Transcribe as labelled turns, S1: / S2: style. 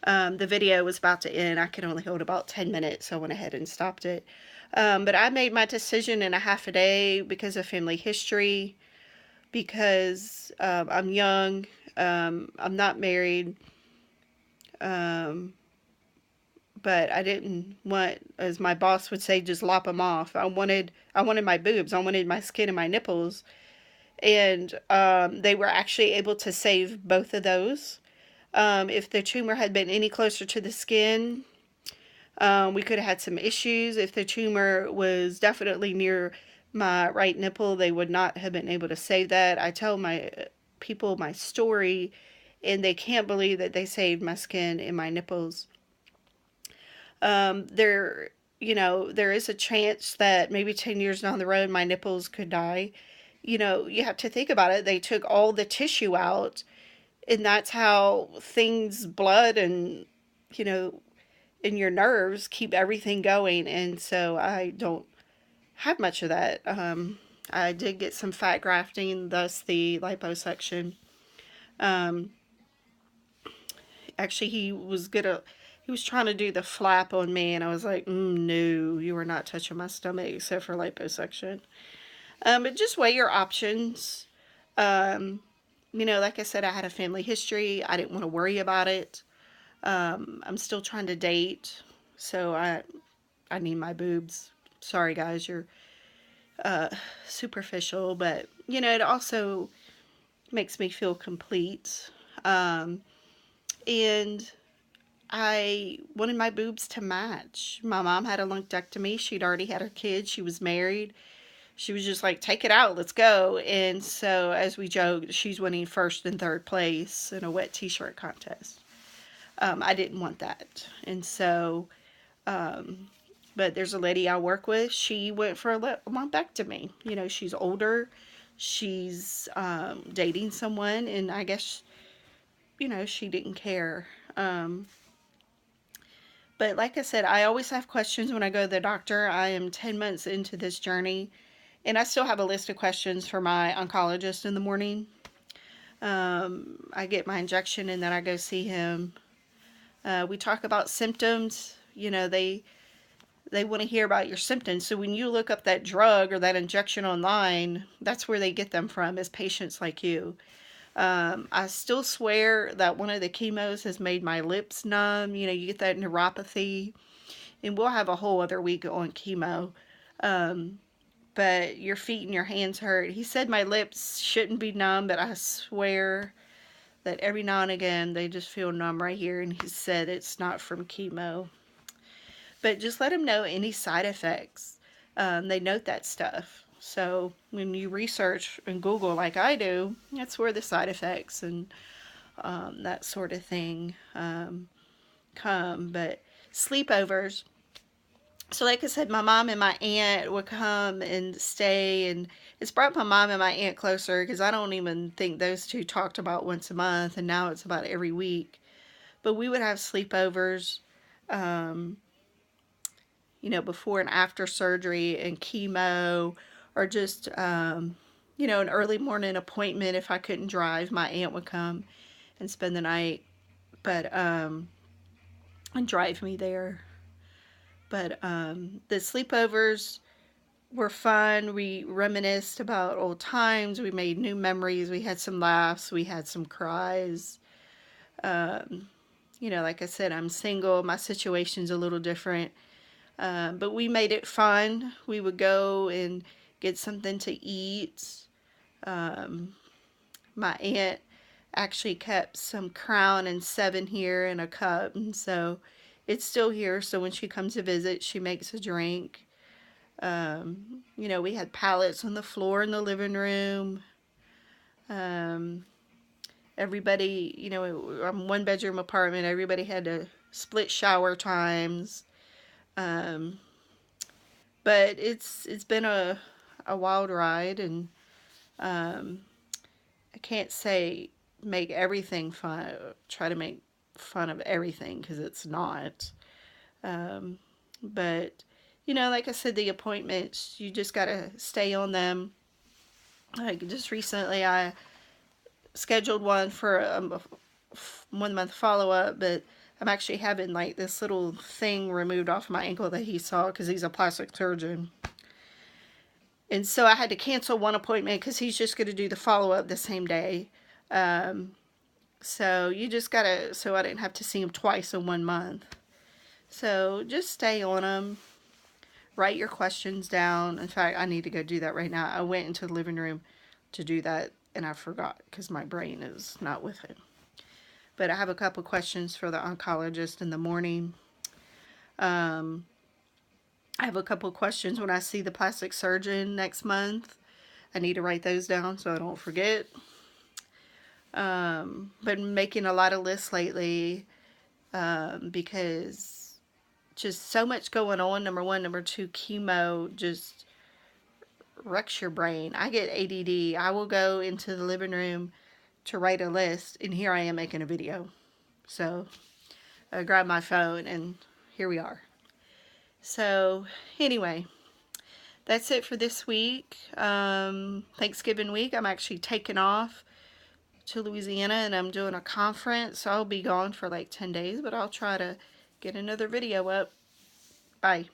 S1: The video was about to end. I could only hold about 10 minutes, so I went ahead and stopped it. But I made my decision in a half a day because of family history, because I'm young, I'm not married, um, but I didn't want, as my boss would say, just lop them off. I wanted my boobs, I wanted my skin and my nipples, and they were actually able to save both of those. If the tumor had been any closer to the skin, we could have had some issues. If the tumor was definitely near my right nipple, they would not have been able to save that. I tell my people my story, and they can't believe that they saved my skin and my nipples. There, there is a chance that maybe 10 years down the road, my nipples could die. You have to think about it. They took all the tissue out, and that's how things, blood, and, you know, in your nerves keep everything going. And so I don't have much of that. I did get some fat grafting, thus the liposuction. Um, Actually, he was trying to do the flap on me, and I was like, no, you are not touching my stomach except for liposuction. But just weigh your options. Um, like I said, I had a family history. I didn't want to worry about it. I'm still trying to date, so I need my boobs. Sorry, guys, you're uh, superficial, but it also makes me feel complete. Um, and I wanted my boobs to match. My mom had a lumpectomy. She'd already had her kids. She was married. She was just like, take it out, let's go. And so, as we joked, she's winning first and third place in a wet t shirt contest. I didn't want that. And so, um, but there's a lady I work with. She went for a lumpectomy. She's older. She's dating someone, and I guess she didn't care. But like I said, I always have questions when I go to the doctor. I am 10 months into this journey, and I still have a list of questions for my oncologist in the morning. I get my injection and then I go see him. We talk about symptoms. They want to hear about your symptoms. So when you look up that drug or that injection online, that's where they get them from, is patients like you. I still swear that one of the chemos has made my lips numb. You get that neuropathy, and we'll have a whole other week on chemo. Um, but your feet and your hands hurt. He said my lips shouldn't be numb, but I swear that every now and again they just feel numb right here. And he said it's not from chemo. But just let him know any side effects. They note that stuff. So when you research and Google like I do, that's where the side effects and that sort of thing come. But sleepovers. So, like I said, my mom and my aunt would come and stay, and it's brought my mom and my aunt closer because I don't even think those two talked about once a month, and now it's about every week. But we would have sleepovers, um, before and after surgery and chemo, or just, an early morning appointment. If I couldn't drive, my aunt would come and spend the night, but, and drive me there. But the sleepovers were fun. We reminisced about old times. We made new memories. We had some laughs. We had some cries. Um, like I said, I'm single. My situation's a little different. But we made it fun. We would go and get something to eat. Um, my aunt actually kept some Crown and Seven here in a cup, and so it's still here. So when she comes to visit, she makes a drink. We had pallets on the floor in the living room. Um, Everybody, one bedroom apartment, everybody had to split shower times. Um, but it's been a wild ride, and um, I can't say make everything fun. Try to make fun of everything because it's not. Um, but like I said, the appointments, you just gotta stay on them. Like just recently, I scheduled one for a 1 month follow up, but I'm actually having like this little thing removed off my ankle that he saw because he's a plastic surgeon. And so I had to cancel one appointment because he's just going to do the follow-up the same day. So you just got to, so I didn't have to see him twice in 1 month. So just stay on them. Write your questions down. In fact, I need to go do that right now. I went into the living room to do that and I forgot because my brain is not with it. But I have a couple questions for the oncologist in the morning. I have a couple questions when I see the plastic surgeon next month. I need to write those down so I don't forget. Been making a lot of lists lately because just so much going on. Number one. Number two, chemo just wrecks your brain. I get ADD. I will go into the living room to write a list, and here I am making a video. So I grab my phone, and here we are. So anyway, that's it for this week. Thanksgiving week, I'm actually taking off to Louisiana, and I'm doing a conference. So I'll be gone for like 10 days, but I'll try to get another video up. Bye.